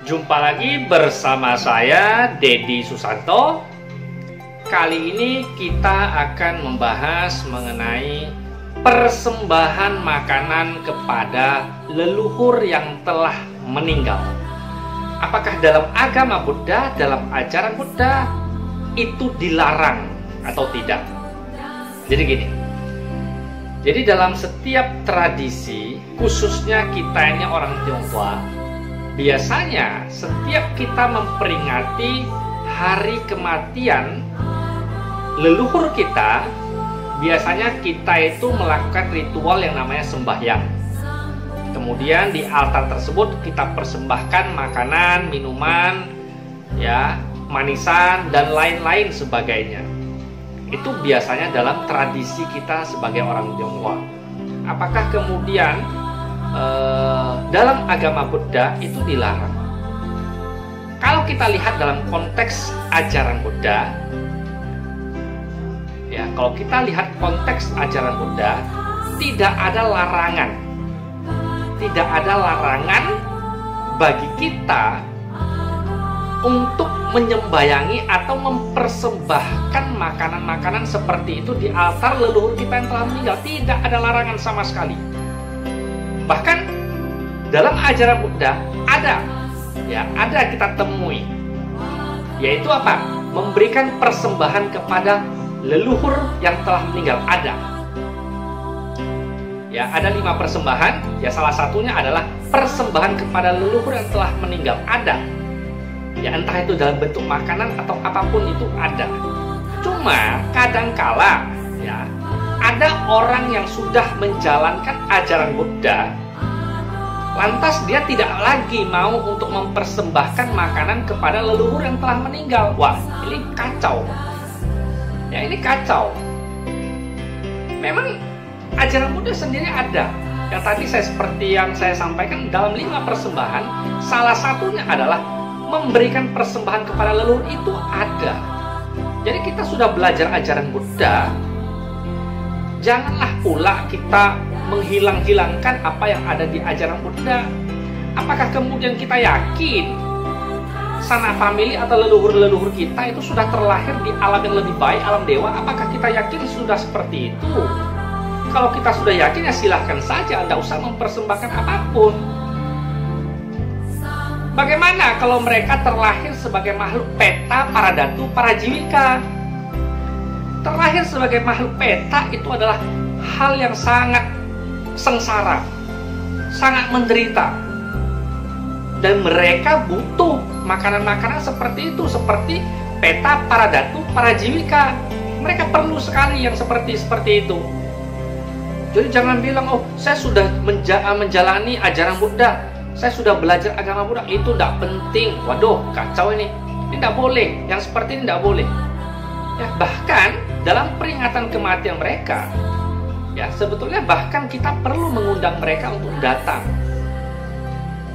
Jumpa lagi bersama saya, Dedi Susanto. Kali ini kita akan membahas mengenai persembahan makanan kepada leluhur yang telah meninggal. Apakah dalam agama Buddha, dalam ajaran Buddha, itu dilarang atau tidak? Jadi gini, jadi dalam setiap tradisi, khususnya kita ini orang Tionghoa, biasanya setiap kita memperingati hari kematian leluhur kita, biasanya kita itu melakukan ritual yang namanya sembahyang. Kemudian di altar tersebut kita persembahkan makanan, minuman, ya, manisan dan lain-lain sebagainya. Itu biasanya dalam tradisi kita sebagai orang Tionghoa. Apakah kemudian dalam agama Buddha itu dilarang? Kalau kita lihat dalam konteks ajaran Buddha, ya, kalau kita lihat konteks ajaran Buddha, tidak ada larangan. Tidak ada larangan bagi kita untuk menyembayangi atau mempersembahkan makanan-makanan seperti itu di altar leluhur kita yang telah meninggal. Tidak ada larangan sama sekali. Bahkan dalam ajaran Buddha ada kita temui, yaitu apa? Memberikan persembahan kepada leluhur yang telah meninggal. Ada 5 persembahan. Ya, salah satunya adalah persembahan kepada leluhur yang telah meninggal. Ya, entah itu dalam bentuk makanan atau apapun itu ada. Cuma kadangkala ya, ada orang yang sudah menjalankan ajaran Buddha, lantas dia tidak lagi mau untuk mempersembahkan makanan kepada leluhur yang telah meninggal. Wah, ini kacau. Ya, ini kacau. Memang ajaran Buddha sendiri ada. Yang tadi seperti yang saya sampaikan, dalam 5 persembahan, salah satunya adalah memberikan persembahan kepada leluhur, itu ada. Jadi kita sudah belajar ajaran Buddha. Janganlah pula kita menghilang-hilangkan apa yang ada di ajaran Buddha. Apakah kemudian kita yakin sanak famili atau leluhur-leluhur kita itu sudah terlahir di alam yang lebih baik, alam dewa? Apakah kita yakin sudah seperti itu? Kalau kita sudah yakin, ya silahkan saja, Anda usah mempersembahkan apapun. Bagaimana kalau mereka terlahir sebagai makhluk peta, para datu, para jiwika? Terlahir sebagai makhluk peta itu adalah hal yang sangat sengsara, sangat menderita. Dan mereka butuh makanan-makanan seperti itu, seperti peta, para datu, para jiwika. Mereka perlu sekali yang seperti itu. Jadi jangan bilang, oh saya sudah menjalani ajaran Buddha, saya sudah belajar agama Buddha, itu tidak penting. Waduh, kacau ini. Ini tidak boleh, yang seperti ini tidak boleh. Ya, bahkan dalam peringatan kematian mereka, ya sebetulnya bahkan kita perlu mengundang mereka untuk datang.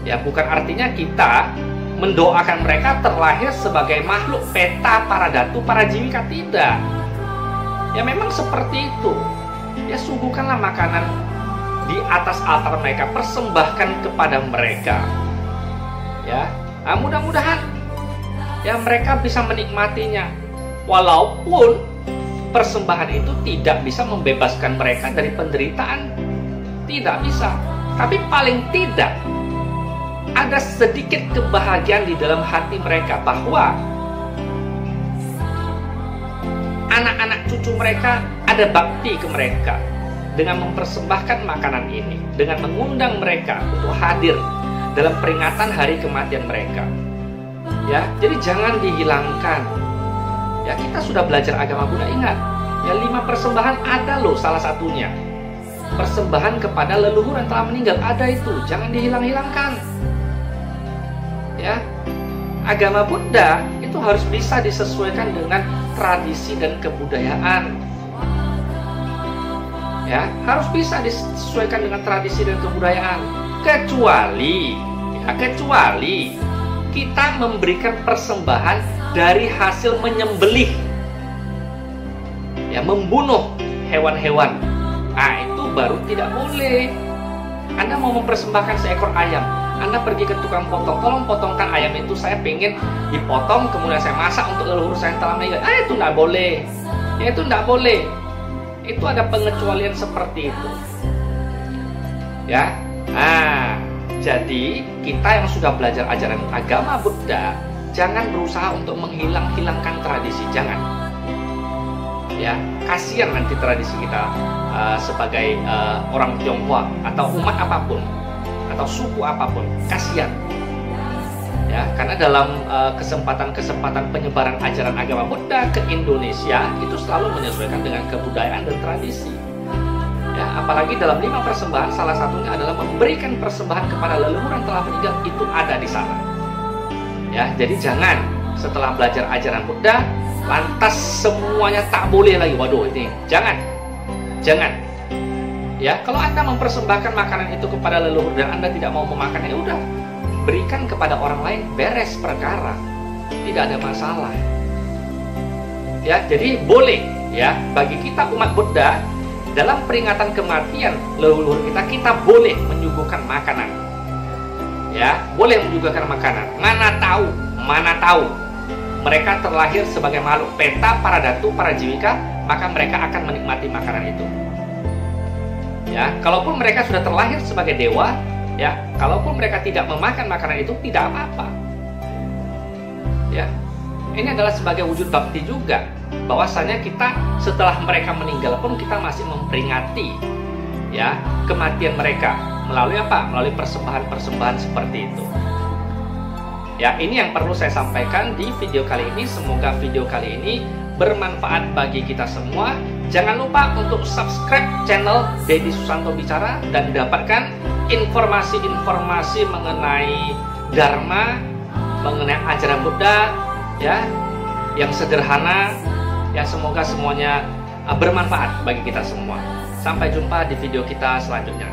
Ya, bukan artinya kita mendoakan mereka terlahir sebagai makhluk peta, para datu, para jiwika, tidak. Ya memang seperti itu. Ya, suguhkanlah makanan di atas altar mereka, persembahkan kepada mereka. Ya, mudah-mudahan ya mereka bisa menikmatinya. Walaupun persembahan itu tidak bisa membebaskan mereka dari penderitaan, tidak bisa. Tapi paling tidak ada sedikit kebahagiaan di dalam hati mereka bahwa anak-anak cucu mereka ada bakti ke mereka dengan mempersembahkan makanan ini, dengan mengundang mereka untuk hadir dalam peringatan hari kematian mereka. Ya, jadi jangan dihilangkan. Ya, kita sudah belajar agama Buddha, ingat. Ya, 5 persembahan ada loh, salah satunya persembahan kepada leluhur yang telah meninggal, ada itu. Jangan dihilang-hilangkan. Ya, agama Buddha itu harus bisa disesuaikan dengan tradisi dan kebudayaan. Ya, harus bisa disesuaikan dengan tradisi dan kebudayaan. Kecuali kita memberikan persembahan dari hasil menyembelih, ya, membunuh hewan-hewan. Itu baru tidak boleh. Anda mau mempersembahkan seekor ayam, Anda pergi ke tukang potong, tolong potongkan ayam itu, saya pengen dipotong, kemudian saya masak untuk leluhur saya yang telah meninggal. Itu nggak boleh. Ya, itu nggak boleh. Itu ada pengecualian seperti itu. Ya, jadi kita yang sudah belajar ajaran agama Buddha, jangan berusaha untuk menghilangkan tradisi, jangan. Ya, kasihan nanti tradisi kita sebagai orang Tionghoa atau umat apapun atau suku apapun, kasihan. Ya, karena dalam kesempatan-kesempatan penyebaran ajaran agama Buddha ke Indonesia itu selalu menyesuaikan dengan kebudayaan dan tradisi. Ya, apalagi dalam 5 persembahan, salah satunya adalah memberikan persembahan kepada leluhur yang telah meninggal, itu ada di sana. Ya, jadi jangan setelah belajar ajaran Buddha lantas semuanya tak boleh lagi. Waduh, ini jangan. Ya, kalau Anda mempersembahkan makanan itu kepada leluhur dan Anda tidak mau memakannya, udah berikan kepada orang lain, beres perkara, tidak ada masalah. Ya, jadi boleh ya bagi kita umat Buddha dalam peringatan kematian leluhur kita boleh menyuguhkan makanan. Ya, boleh menyuguhkan makanan. Mana tahu mereka terlahir sebagai makhluk peta, para datu, para jiwika, maka mereka akan menikmati makanan itu. Ya, kalaupun mereka sudah terlahir sebagai dewa, ya, kalaupun mereka tidak memakan makanan itu tidak apa-apa. Ya, ini adalah sebagai wujud bakti juga, bahwasanya kita setelah mereka meninggal pun kita masih memperingati ya kematian mereka melalui apa? Melalui persembahan-persembahan seperti itu. Ya, ini yang perlu saya sampaikan di video kali ini. Semoga video kali ini bermanfaat bagi kita semua. Jangan lupa untuk subscribe channel Deddy Susanto Bicara dan dapatkan informasi-informasi mengenai Dharma, mengenai ajaran Buddha ya, yang sederhana. Ya, semoga semuanya bermanfaat bagi kita semua. Sampai jumpa di video kita selanjutnya.